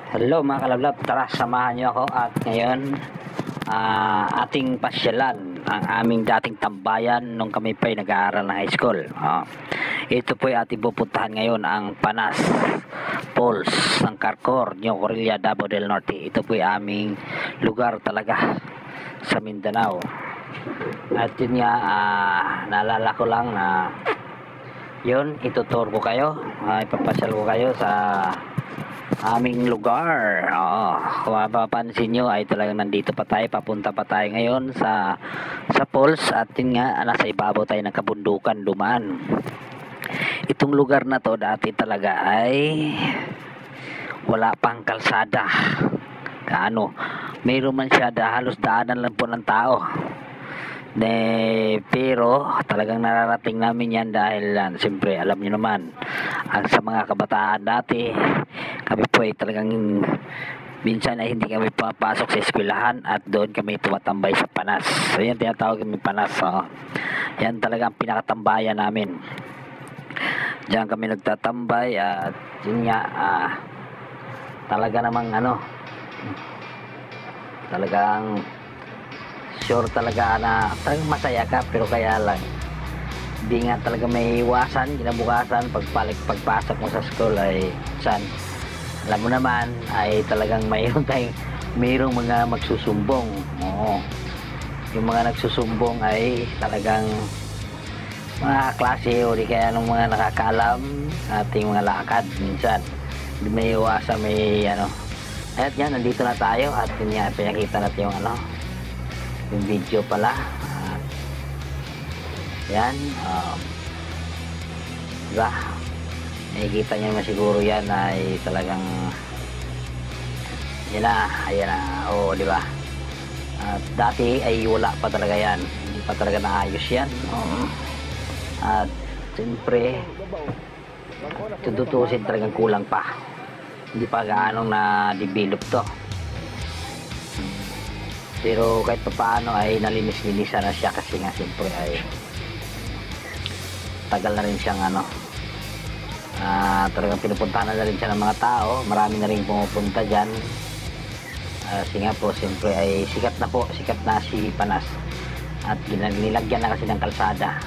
Hello mga kalablab, tara samahan niyo ako at ngayon ating pasyalan ang aming dating tambayan nung kami pa'y nag-aaral ng high school. Ito po'y ating pupuntahan ngayon ang Panas Falls ng Carcor, New Corilla, Davao del Norte. Ito po'y aming lugar talaga sa Mindanao. At yun nga, naalala ko lang na yun, itutur ko kayo, ipapasyal ko kayo sa aming lugar. Kung mapapansin nyo ay talagang nandito pa tayo, papunta pa tayo ngayon sa falls at yun nga, nasa ibabaw tayo ng kabundukan dumaan. Itong lugar na to dati talaga ay wala pang kalsada. Mayroon man siya, halos daanan lang po ng tao. Pero talagang nararating namin yan dahil siyempre alam niyo naman ang sa mga kabataan dati, kami po ay talagang minsan ay hindi kami pumapasok sa eskwelahan at doon kami tumatambay sa Panas. So yan tinatawag kami Panas. Yan talaga ang pinakatambayan namin. Diyan kami nagtatambay at yun nga, talaga namang talagang sure talaga na talagang masaya ka, pero kaya lang di nga talaga may iwasan kinabukasan pagpasok mo sa school ay alam mo naman ay talagang mayroong mga magsusumbong. Yung mga nagsusumbong ay talagang mga klase o di kaya nung mga nakakaalam sa ating mga lakad. Minsan di may iwasan, may ayat yan, nandito na tayo at yun nga, pinakita natin yung video pala. Yan, diba? Nakikita nyo naman siguro yan ay talagang yan na, ayan na, diba? At dati ay wala pa talaga yan, hindi pa talaga naayos yan. At siyempre tututusin talagang kulang pa, hindi pa gaano na develop to. Pero kahit pa paano ay nalinis-linisan na siya kasi nga siyempre ay tagal na rin siyang talagang pinupuntahan na rin siya ng mga tao. Marami na rin pumupunta dyan kasi nga po siyempre ay sikat na si Panas at nilagyan na kasi ng kalsada.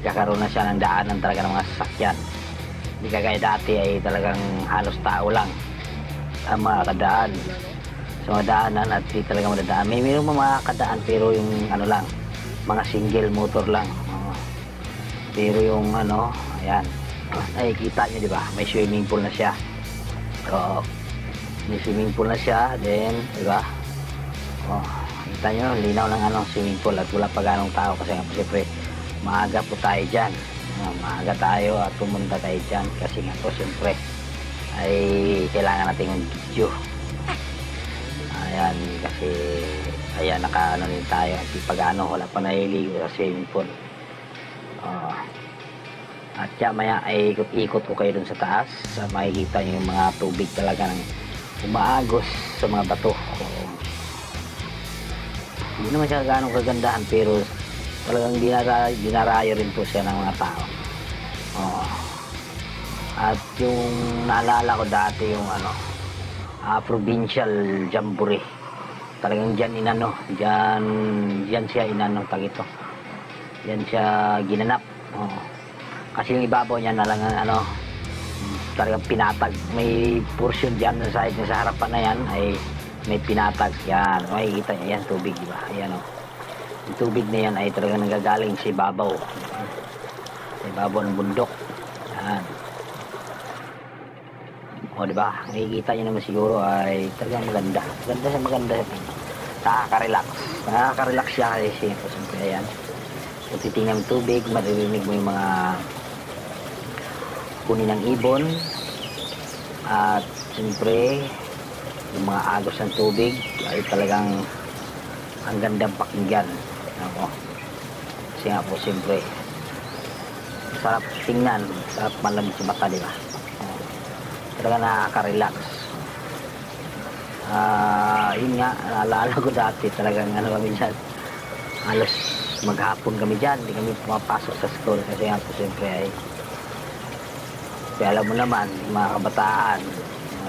Kakaroon na siya ng daanan talaga ng mga sasakyan, hindi kagaya dati ay talagang halos tao lang ang mga kadaan sa mga daanan at di talaga madadaan. Mayroong mga kadaan pero yung lang, mga single motor lang. Pero yung ayan, ay kita nyo diba, may swimming pool na siya. May swimming pool na siya, then diba, kita nyo, linaw ng swimming pool at wala pa ganong tao kasi nga po siyempre maaga po tayo dyan. Maaga tayo at pumunta tayo dyan kasi nga po siyempre ay kailangan natin yung video. Ayan, kasi ayan, rin tayo at pag wala pa naliligo sa swimming pool. At kaya maya ay ikot ko kayo dun sa taas, makikita nyo yung mga tubig talaga ng umaagos sa mga bato. Hindi naman siya ganong kagandahan pero talagang dinarayo rin po siya ng mga tao. At yung naalala ko dati yung provincial jamboree, talagang dyan dyan siya tagito, dyan siya ginanap. Kasi yung ibabaw niya na lang talagang pinatag, may portion dyan sa side sa harapan na yan ay may pinatag yan. Makikita niya yan, tubig diba, ayan yung tubig na yan ay talagang nanggagaling sa ibabaw ng bundok yan. Diba? Nakikita nyo naman siguro ay talagang maganda nakaka-relax siya kasi siyempre ayan, kung titingnan ng tubig maririnig mo yung mga kunin ng ibon at siyempre yung mga agos ng tubig ay talagang ang gandang pakinggan. Kasi nga po siyempre sarap tingnan, sarap malamig sa mata, diba? Talaga nakaka-relax. Yun nga, naalala ko dati talagang minsan halos maghapon kami dyan, hindi kami pumapasok sa school kasi nga po siyempre ay kaya alam mo naman mga kabataan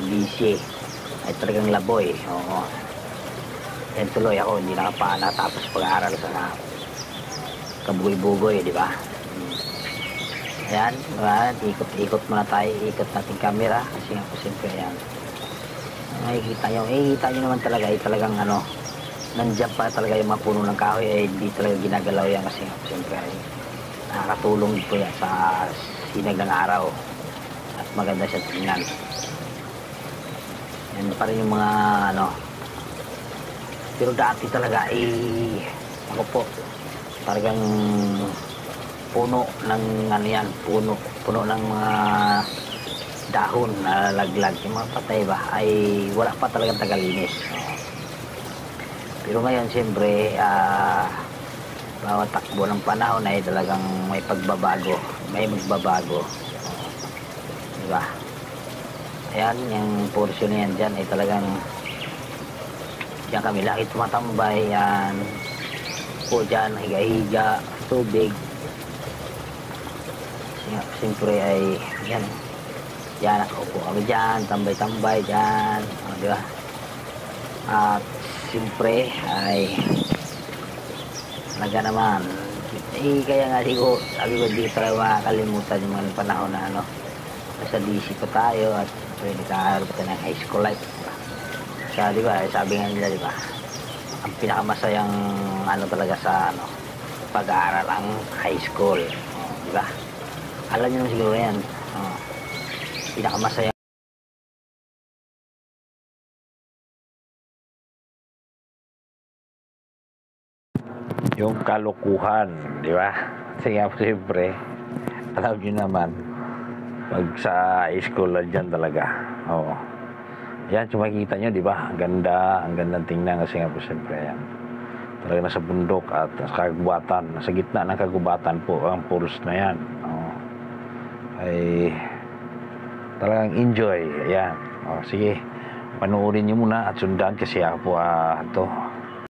busy. Ay talagang laboy. Oo. Yan tuloy ako, hindi nakapatapos pag-aaral sa kabugoy-bugoy, di ba? Ayan, diba? Ikot-ikot muna tayo, ikot natin camera kasi nga po siyempre yan. Makikita nyo naman talaga ay talagang nandiyan pa talaga yung mga puno ng kahoy ay hindi talaga ginagalaw yan kasi nga po siyempre ay nakakatulong po yan sa sinag ng araw at maganda siya tingnan. Yan pa rin yung mga pero dati talaga ako po talagang puno ng puno ng mga dahon na laglag yung mga patay ba ay wala pa talagang tagalinis. Pero ngayon siyempre bawat takbo ng panahon ay talagang may pagbabago, may magbabago, diba? Ayan, yung portion na yan dyan ay talagang diyan kami lagi tumatambay. Yan po dyan, higa-higa tubig. Siyempre ay yan nakaupo kami dyan, tambay-tambay dyan, diba? At siyempre ay naman kaya nga sabi ko di talaga makakalimutan yung mga panahon na nasa DC pa tayo at pwede ka pa ng high school life. Kaya diba, sabi nga nila diba, ang pinakamasayang talaga sa pag-aaral ang high school. Diba? Alam nyo naman siguro yan. Pinakamasaya yung kalokohan, di ba? Kasi nga siyempre alam nyo naman pag sa school dyan talaga, yan makikita nyo, di ba? Ang gandang tingnan kasi nga po siyempre yan talaga nasa bundok at sa kagubatan, nasa gitna ng kagubatan po ang puros na yan. Ay talagang enjoy. Ayan. Sige, panoorin nyo muna at sundan kasi ako po